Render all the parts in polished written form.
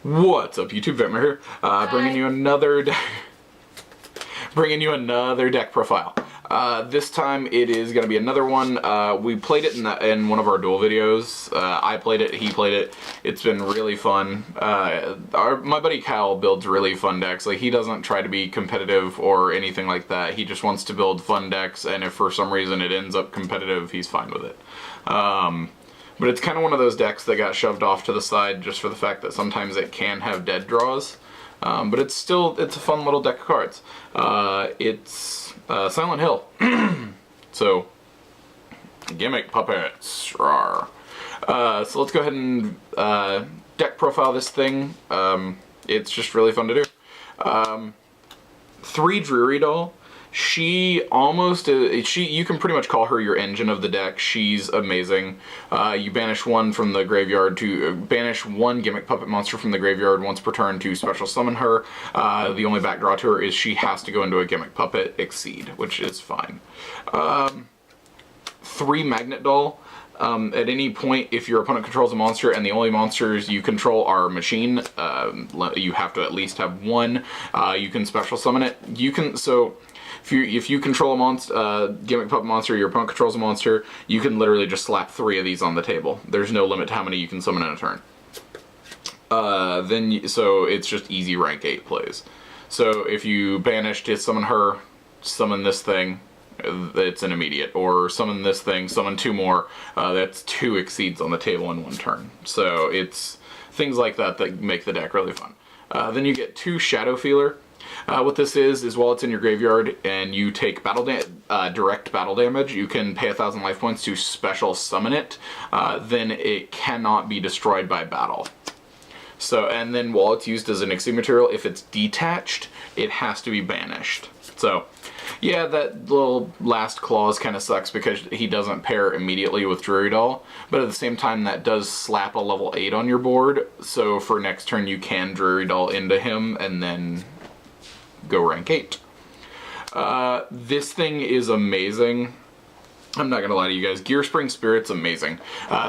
What's up, YouTube? Vetmer here, bringing you another deck profile. This time it is going to be another one. We played it in one of our duel videos. I played it, he played it. It's been really fun. My buddy Kyle builds really fun decks. Like, he doesn't try to be competitive or anything like that. He just wants to build fun decks, and if for some reason it ends up competitive, he's fine with it. But it's kind of one of those decks that got shoved off to the side just for the fact that sometimes it can have dead draws. But it's a fun little deck of cards. It's Silent Hill. So, gimmick puppets. Rawr. So let's go ahead and deck profile this thing. It's just really fun to do. 3 Drury Doll. She almost, you can pretty much call her your engine of the deck. She's amazing. You banish one from the graveyard to, banish one gimmick puppet monster from the graveyard once per turn to special summon her. The only backdraw to her is she has to go into a gimmick puppet exceed, which is fine. 3 Magnet Doll. At any point, if your opponent controls a monster and the only monsters you control are machine, you have to at least have one. You can special summon it. If you control a monster, gimmick puppet monster, your opponent controls a monster, you can literally just slap 3 of these on the table. There's no limit to how many you can summon in a turn. So it's just easy rank 8 plays. So if you banish to summon her, summon this thing, it's an immediate. Or summon this thing, summon 2 more, that's 2 exceeds on the table in 1 turn. So it's things like that that make the deck really fun. Then you get 2 Shadow Feeler. What this is while it's in your graveyard and you take direct battle damage, you can pay 1,000 life points to special summon it. Then it cannot be destroyed by battle. So, and then while it's used as an exceed material, if it's detached, it has to be banished. So, yeah, that little last clause kind of sucks because he doesn't pair immediately with Drury Doll, but at the same time that does slap a level 8 on your board, so for next turn you can Drury Doll into him and then go rank 8. This thing is amazing. I'm not gonna lie to you guys. Gear Spring Spirit's amazing.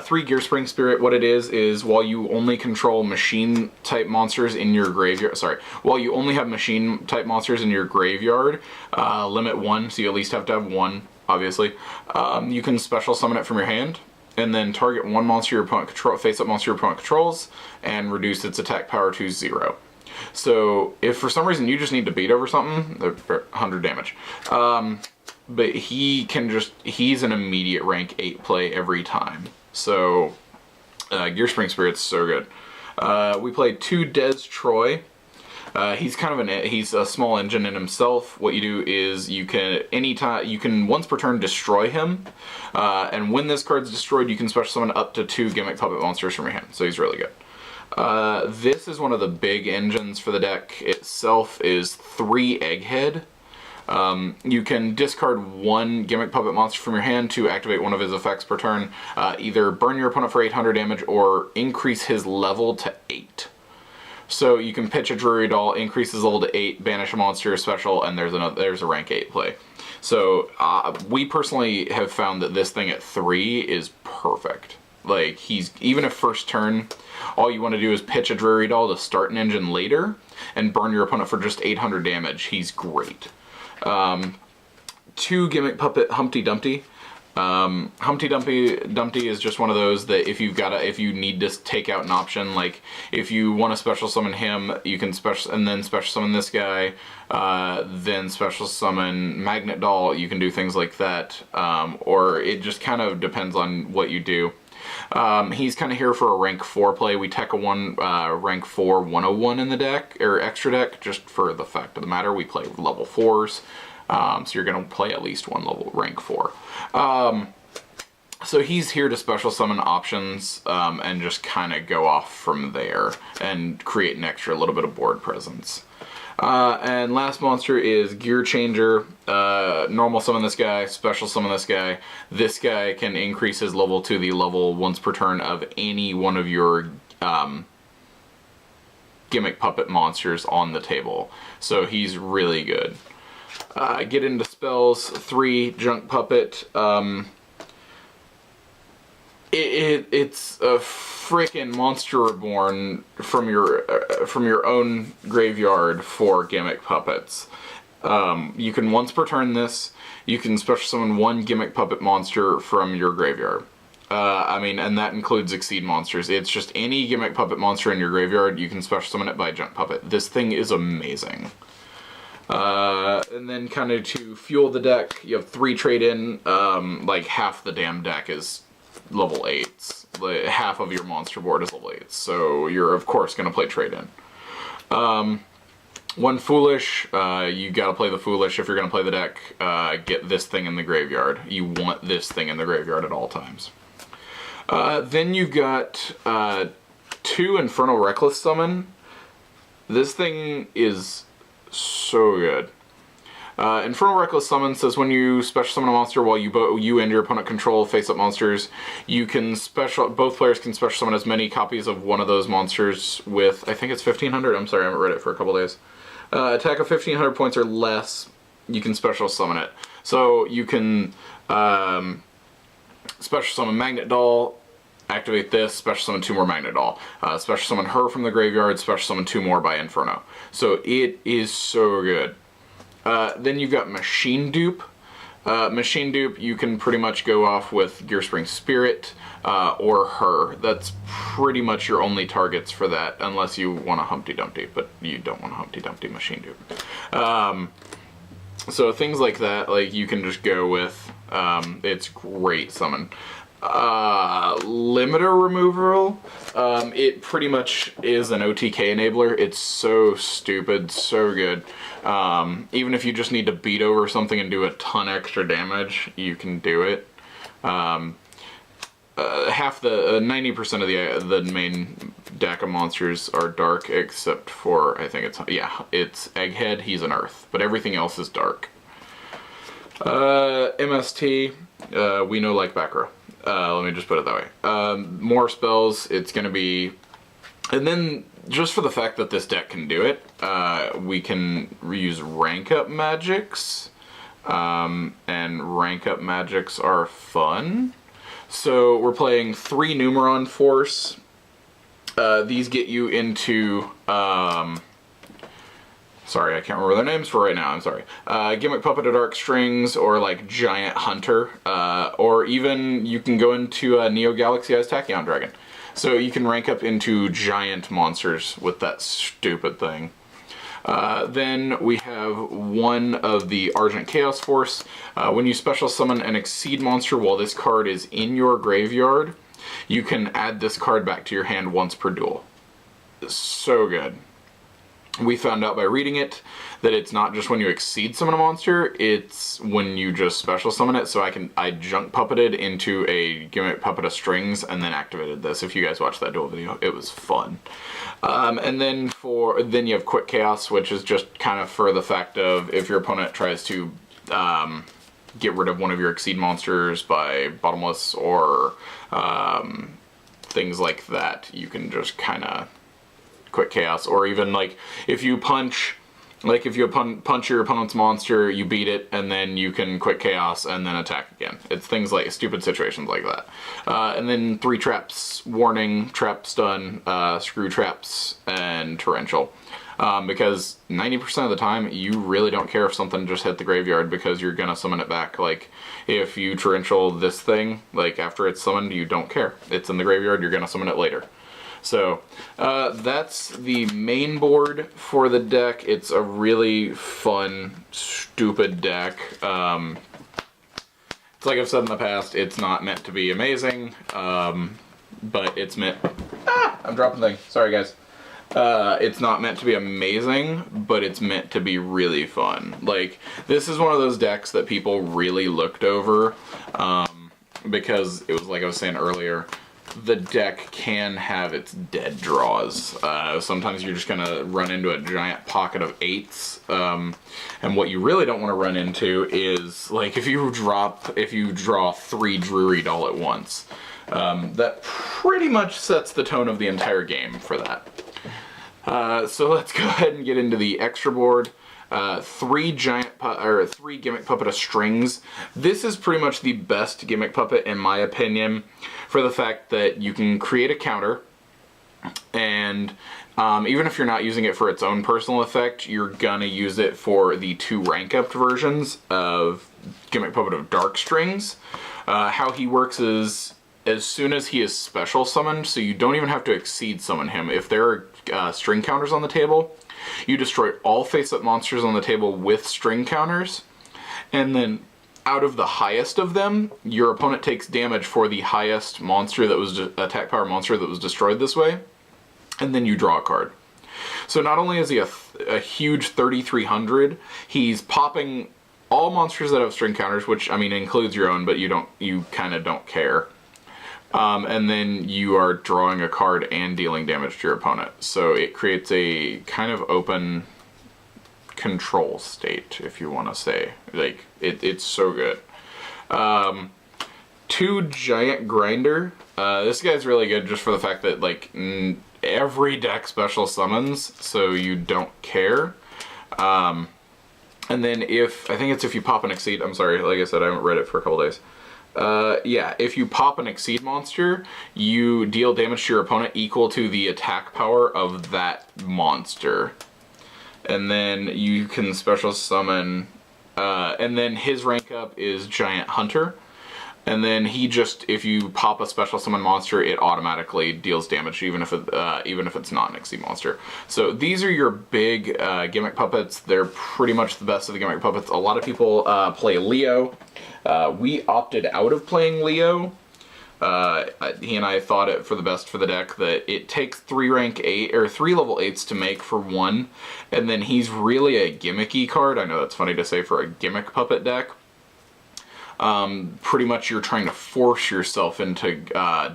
3 Gear Spring Spirit, what it is while you only control machine type monsters in your graveyard, while you only have machine type monsters in your graveyard, limit 1, so you at least have to have 1, obviously. You can special summon it from your hand, and then target one monster your opponent face-up monster your opponent controls, and reduce its attack power to 0. So if for some reason you just need to beat over something, they're 100 damage. But he's an immediate rank 8 play every time. So Gear Spring Spirit's so good. We played 2 Des Troy. He's kind of he's a small engine in himself. What you do is you can once per turn destroy him, and when this card's destroyed, you can special summon up to 2 gimmick puppet monsters from your hand. So he's really good. This is one of the big engines for the deck itself is 3 Egghead. You can discard 1 gimmick puppet monster from your hand to activate one of his effects per turn. Either burn your opponent for 800 damage or increase his level to 8. So you can pitch a Drury Doll, increase his level to 8, banish a monster, special, and there's a rank 8 play. So we personally have found that this thing at 3 is perfect. Like, even if first turn, all you want to do is pitch a Drury Doll to start an engine later and burn your opponent for just 800 damage. He's great. 2 gimmick puppet Humpty Dumpty. Humpty Dumpty is just one of those that if you need to take out an option, like if you want to special summon him, you can special summon this guy, then special summon Magnet Doll. You can do things like that, or it just kind of depends on what you do. He's kind of here for a rank 4 play. We tech a rank 4 101 in the deck, or extra deck, just for the fact of the matter. We play level 4s, so you're going to play at least 1 level rank 4. So he's here to special summon options and just kind of go off from there and create an extra little bit of board presence. And last monster is Gear Changer. Normal summon this guy, special summon this guy. This guy can increase his level to the level once per turn of any one of your gimmick puppet monsters on the table. So he's really good. Get into spells. 3 Junk Puppet. It's a frickin' Monster Reborn from your from your own graveyard 4 gimmick puppets. You can once per turn this. You can special summon 1 gimmick puppet monster from your graveyard. And that includes Exceed monsters. It's just any gimmick puppet monster in your graveyard, you can special summon it by Junk Puppet. This thing is amazing. And then kind of to fuel the deck, you have 3 trade-in. Like half the damn deck is level 8s. Like, half of your monster board is level 8s. So you're of course going to play trade-in. 1 Foolish, you gotta play the Foolish if you're gonna play the deck. Get this thing in the graveyard. You want this thing in the graveyard at all times. Then you've got 2 Infernal Reckless Summon. This thing is so good. Infernal Reckless Summon says when you special summon a monster while you and your opponent control face-up monsters, you can both players can special summon as many copies of one of those monsters with, I think it's 1,500, I'm sorry, I haven't read it for a couple days. Attack of 1,500 points or less, you can special summon it. So you can special summon Magnet Doll, activate this, special summon 2 more Magnet Doll. Special summon her from the graveyard, special summon 2 more by Inferno. So it is so good. Then you've got Machine Dupe. Machine Dupe, you can pretty much go off with Gearspring Spirit or her. That's pretty much your only targets for that, unless you want a Humpty Dumpty, but you don't want a Humpty Dumpty Machine Dupe. So things like that, like you can just go with. It's great summon. Limiter Removal, it pretty much is an OTK enabler. It's so stupid, so good. Even if you just need to beat over something and do a ton extra damage, you can do it. Half the 90% of the main deck of monsters are dark, except for it's Egghead. He's an Earth, but everything else is dark. MST, we know like back row. Let me just put it that way. More spells, it's going to be... And then, just for the fact that this deck can do it, we can reuse rank up magics. And rank up magics are fun. So, we're playing 3 Numeron Force. These get you into... Sorry, I can't remember their names for right now, I'm sorry. Gimmick Puppet of Dark Strings, or like Giant Hunter, or even you can go into Neo Galaxy Eyes Tachyon Dragon. So you can rank up into giant monsters with that stupid thing. Then we have 1 of the Argent Chaos Force. When you special summon an Exceed monster while this card is in your graveyard, you can add this card back to your hand once per duel. So good. We found out by reading it that it's not just when you Exceed summon a monster, it's when you just special summon it. So I junk puppeted into a Gimmick Puppet of Strings and then activated this. If you guys watched that duel video, it was fun. And then you have Quick Chaos, which is just kind of for the fact of if your opponent tries to get rid of one of your Exceed monsters by Bottomless or things like that, you can just kind of Quick Chaos. Or even like if you punch your opponent's monster, you beat it, and then you can Quick Chaos and then attack again. It's things like stupid situations like that. And then 3 traps, Warning, Trap, Stun, Screw Traps, and Torrential. Because 90% of the time, you really don't care if something just hit the graveyard because you're gonna summon it back. Like, if you Torrential this thing, like after it's summoned, you don't care. It's in the graveyard, you're gonna summon it later. So, that's the main board for the deck. It's a really fun, stupid deck. It's like I've said in the past, it's not meant to be amazing, but it's meant... I'm dropping things. Sorry, guys. It's not meant to be amazing, but it's meant to be really fun. Like, this is one of those decks that people really looked over, because it was like I was saying earlier, the deck can have its dead draws. Sometimes you're just gonna run into a giant pocket of 8s, and what you really don't want to run into is like if you draw 3 Drury Doll at once. That pretty much sets the tone of the entire game for that. So let's go ahead and get into the extra board. 3 Gimmick Puppet of Strings. This is pretty much the best Gimmick Puppet in my opinion, for the fact that you can create a counter. And even if you're not using it for its own personal effect, you're gonna use it for the 2 rank up versions of Gimmick Puppet of Dark Strings. How he works is, as soon as he is special summoned, so you don't even have to exceed summon him. If there are string counters on the table, you destroy all face-up monsters on the table with string counters, and then out of the highest of them, your opponent takes damage for the highest monster that was attack power monster that was destroyed this way, and then you draw a card. So not only is he a huge 3,300, he's popping all monsters that have string counters, which I mean includes your own, but you kind of don't care. And then you are drawing a card and dealing damage to your opponent. So it creates a kind of open control state, if you want to say. Like, it's so good. 2 Giant Grinder. This guy's really good just for the fact that, like, every deck special summons, so you don't care. And then I think it's if you pop an Exceed, I'm sorry, like I said, I haven't read it for a couple days. Yeah, if you pop an Exceed monster, you deal damage to your opponent equal to the attack power of that monster. And then you can special summon, and then his rank up is Giant Hunter. And then if you pop a special summon monster, it automatically deals damage, even if it's not an Exceed monster. So these are your big gimmick puppets. They're pretty much the best of the gimmick puppets. A lot of people play Leo. We opted out of playing Leo. He and I thought it for the best for the deck that it takes 3 rank 8 or 3 level 8s to make for 1, and then he's really a gimmicky card. I know that's funny to say for a gimmick puppet deck. Pretty much you're trying to force yourself into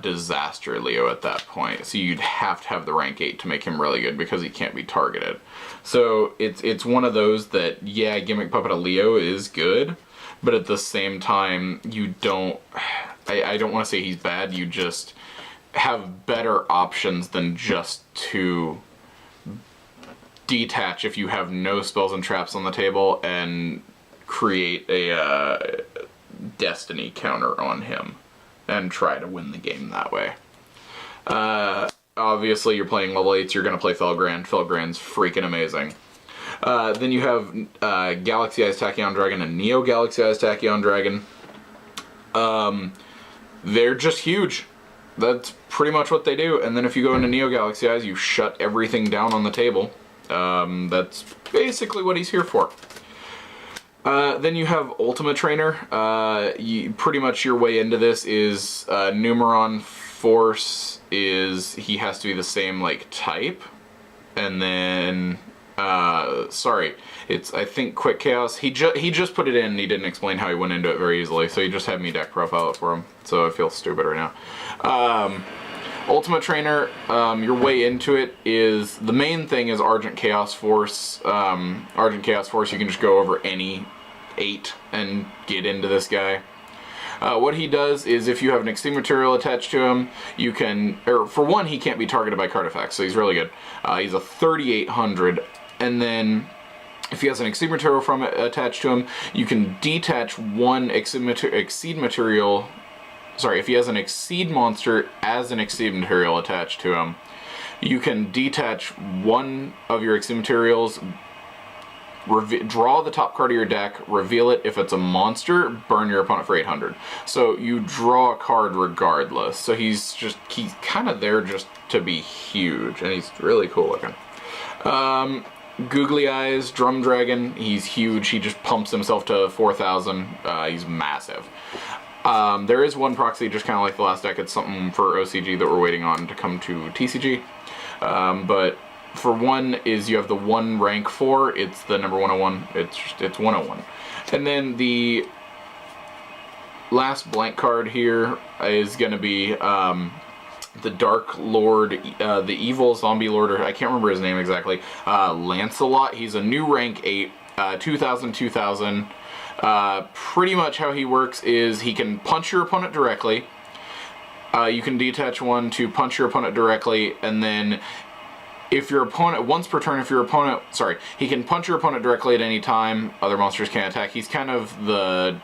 Disaster Leo at that point. So you'd have to have the rank 8 to make him really good because he can't be targeted. So it's one of those that, yeah, Gimmick Puppet of Leo is good, but at the same time, you don't... I don't want to say he's bad, you just have better options than just to detach if you have no spells and traps on the table and create a destiny counter on him and try to win the game that way. Obviously, you're playing level 8s, you're going to play Felgrand. Felgrand's freaking amazing. Then you have Galaxy Eyes Tachyon Dragon and Neo Galaxy Eyes Tachyon Dragon. They're just huge. That's pretty much what they do. And then if you go into Neo Galaxy Eyes, you shut everything down on the table. That's basically what he's here for. Then you have Ultima Trainer. Pretty much your way into this is Numeron Force he has to be the same like type. And then it's I think Quick Chaos. He just put it in and he didn't explain how he went into it very easily, so he just had me deck profile it for him. So I feel stupid right now. Ultima Trainer, your way into it is, the main thing is Argent Chaos Force. Argent Chaos Force, you can just go over any 8 and get into this guy. What he does is if you have an Exceed material attached to him, you can, or for one, he can't be targeted by card effects, so he's really good. He's a 3,800, and then if he has an Exceed material from it attached to him, you can detach one Exceed material. Sorry, if he has an Exceed monster as an Exceed material attached to him, you can detach one of your Exceed materials, draw the top card of your deck, reveal it. If it's a monster, burn your opponent for 800. So you draw a card regardless. So he's kind of there just to be huge, and he's really cool looking. Googly Eyes Drum Dragon, he's huge. He just pumps himself to 4,000. He's massive. There is one proxy, just kind of like the last deck. It's something for OCG that we're waiting on to come to TCG. But for one is you have the 1 rank 4. It's the number 101. It's 101. And then the last blank card here is going to be the Dark Lord, the Evil Zombie Lord, or I can't remember his name exactly. Lancelot. He's a new rank 8, 2,000, 2,000. Pretty much how he works is he can punch your opponent directly. You can detach one to punch your opponent directly, and then if your opponent, once per turn, he can punch your opponent directly at any time. Other monsters can't attack. He's kind of the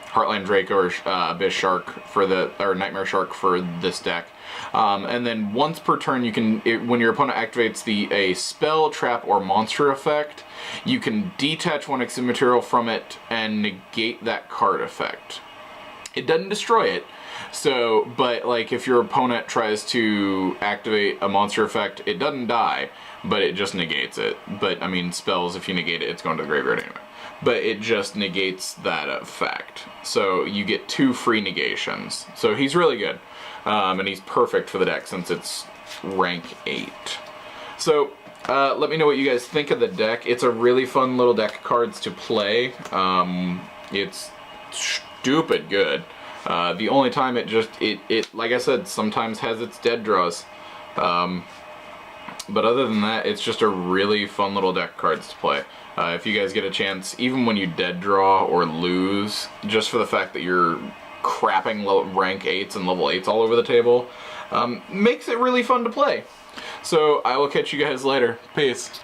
Heartland Drake or Abyss Shark or Nightmare Shark for this deck. And then once per turn, you can, when your opponent activates a spell, trap, or monster effect, you can detach one extra material from it and negate that card effect. It doesn't destroy it. So, but like if your opponent tries to activate a monster effect, it doesn't die, but it just negates it. But I mean, spells, if you negate it, it's going to the graveyard anyway. But it just negates that effect. So you get 2 free negations. So he's really good. And he's perfect for the deck since it's rank 8. So let me know what you guys think of the deck. It's a really fun little deck of cards to play. It's stupid good. The only time it like I said, sometimes has its dead draws. But other than that, it's just a really fun little deck of cards to play. If you guys get a chance, even when you dead draw or lose, just for the fact that you're crapping rank 8s and level 8s all over the table, makes it really fun to play. So I will catch you guys later. Peace.